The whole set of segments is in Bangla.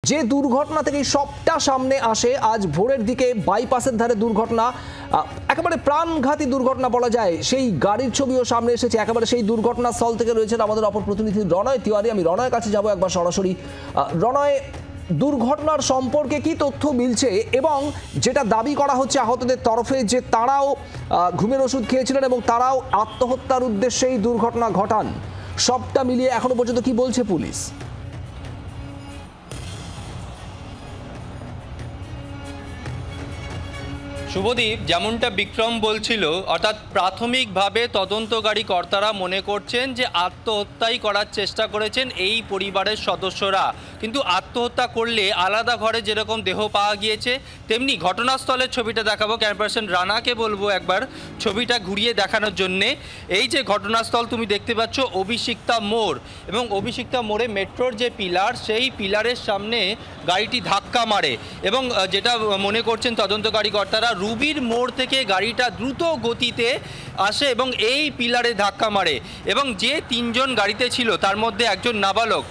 যে দুর্ঘটনা থেকে সবটা সামনে আসে আজ ভোরের দিকে বাইপাসের ধারে দুর্ঘটনা, একেবারে প্রাণঘাতী দুর্ঘটনা বলা যায়। সেই গাড়ির ছবিও সামনে এসেছে। একেবারে সেই দুর্ঘটনাস্থল থেকে রয়েছেন আমাদের অপর প্রতিনিধি রণয় তিওয়ারি। আমি রণয়ের কাছে যাব একবার সরাসরি। রণয়, দুর্ঘটনার সম্পর্কে কি তথ্য মিলছে এবং যেটা দাবি করা হচ্ছে আহতদের তরফে যে তারাও ঘুমের ওষুধ খেয়েছিলেন এবং তারাও আত্মহত্যার উদ্দেশ্যেই দুর্ঘটনা ঘটান, সবটা মিলিয়ে এখনো পর্যন্ত কি বলছে পুলিশ? শুভদীপ, যেমনটা বিক্রম বলছিল, অর্থাৎ প্রাথমিকভাবে তদন্তকারী কর্তারা মনে করছেন যে আত্মহত্যাই করার চেষ্টা করেছেন এই পরিবারের সদস্যরা। কিন্তু আত্মহত্যা করলে আলাদা ঘরে যেরকম দেহ পাওয়া গিয়েছে, তেমনি ঘটনাস্থলের ছবিটা দেখাবো। ক্যামেরা পার্সন রানাকে বলবো একবার ছবিটা ঘুরিয়ে দেখানোর জন্যে। এই যে ঘটনাস্থল তুমি দেখতে পাচ্ছ অভিষিক্তা মোড়, এবং অভিষিক্তা মোড়ে মেট্রোর যে পিলার, সেই পিলারের সামনে গাড়িটি ধাক্কা মারে এবং যেটা মনে করছেন তদন্তকারী কর্তারা, রুবির মোড় থেকে গাড়িটা দ্রুত গতিতে আসে এবং এই পিলারে ধাক্কা মারে এবং যে তিনজন গাড়িতে ছিল তার মধ্যে একজন নাবালক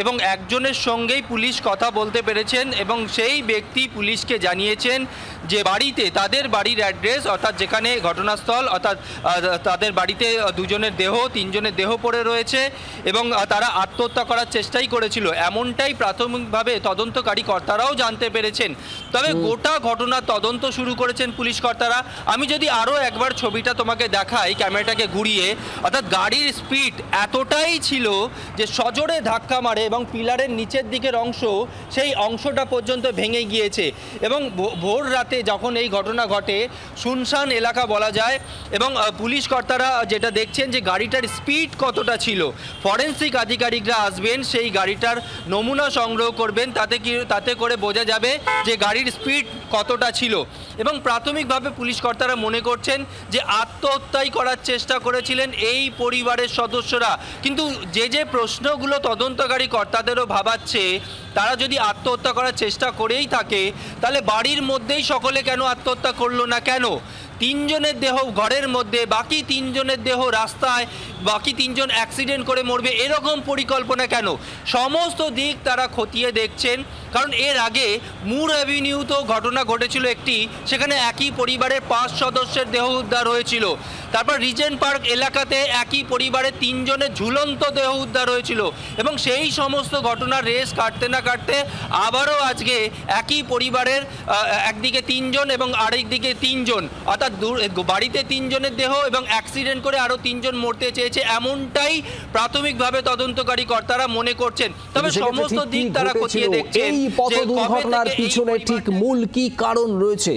এবং একজনের সঙ্গেই পুলিশ কথা বলতে পেরেছেন এবং সেই ব্যক্তি পুলিশকে জানিয়েছেন যে বাড়িতে, তাদের বাড়ির অ্যাড্রেস অর্থাৎ যেখানে ঘটনাস্থল, অর্থাৎ তাদের বাড়িতে দুজনের দেহ, তিনজনের দেহ পড়ে রয়েছে এবং তারা আত্মহত্যা করার চেষ্টাই করেছিল, এমনটাই প্রাথমিকভাবে তদন্তকারী কর্তারাও জানতে পেরেছেন। তবে গোটা ঘটনার তদন্ত শুরু করেছেন পুলিশ কর্তারা। আমি যদি আরও একবার ছবিটা তোমাকে দেখাই ক্যামেরাটাকে ঘুরিয়ে, অর্থাৎ গাড়ির স্পিড এতটাই ছিল যে সজোরে ধাক্কা মারে এবং পিলারের নিচের দিকের অংশ, সেই অংশটা পর্যন্ত ভেঙে গিয়েছে। এবং ভোর রাতে যখন এই ঘটনা ঘটে, শুনশান এলাকা বলা যায় এবং পুলিশ কর্তারা যেটা দেখছেন যে গাড়িটার স্পিড কতটা ছিল, ফরেন্সিক আধিকারিকরা আসবেন, সেই গাড়িটার নমুনা সংগ্রহ করবেন, তাতে করে বোঝা যাবে যে গাড়ির স্পিড কতটা ছিল। এবং প্রাথমিকভাবে পুলিশ কর্তারা মনে করছেন যে আত্মহত্যাই করার চেষ্টা করেছিলেন এই পরিবারের সদস্যরা। কিন্তু যে প্রশ্নগুলো তদন্তকারী কর্তাদেরও ভাবাচ্ছে, তারা যদি আত্মহত্যা করার চেষ্টা করেই থাকে তাহলে বাড়ির মধ্যেই সকলে কেন আত্মহত্যা করলো না? কেন তিনজনের দেহ ঘরের মধ্যে, বাকি তিনজনের দেহ রাস্তায়, বাকি তিনজন অ্যাক্সিডেন্ট করে মরবে, এরকম পরিকল্পনা কেন? সমস্ত দিক তারা খতিয়ে দেখছেন। কারণ এর আগে মুর অ্যাভিনিউতেও ঘটনা ঘটেছিল একটি, সেখানে একই পরিবারের 5 সদস্যের দেহ উদ্ধার হয়েছিল। তারপর রিজেন্ট পার্ক এলাকাতে একই পরিবারের 3 জনের ঝুলন্ত দেহ উদ্ধার হয়েছিল এবং সেই সমস্ত ঘটনার রেস কাটতে না কাটতে আবারও আজকে একই পরিবারের একদিকে 3 জন এবং আরেকদিকে 3 জন, অর্থাৎ বাড়িতে 3 জনের দেহ এবং অ্যাক্সিডেন্ট করে আরও 3 জন মরতে চেয়েছে, এমনটাই প্রাথমিকভাবে তদন্তকারী কর্তারা মনে করছেন। তবে সমস্ত দিক তারা খতিয়ে দেখছেন। এই পথ দুর্ঘটনার পিছনে ঠিক মূল কি কারণ রয়েছে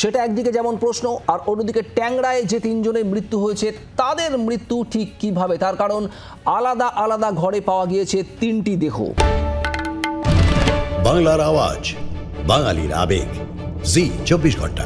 সেটা একদিকে যেমন প্রশ্ন, আর অন্যদিকে ট্যাংরায় যে 3 জনের মৃত্যু হয়েছে তাদের মৃত্যু ঠিক কিভাবে, তার কারণ আলাদা আলাদা ঘরে পাওয়া গিয়েছে 3টি দেহ। বাংলার আওয়াজ, বাঙালির আবেগ, জি 24 ঘন্টা।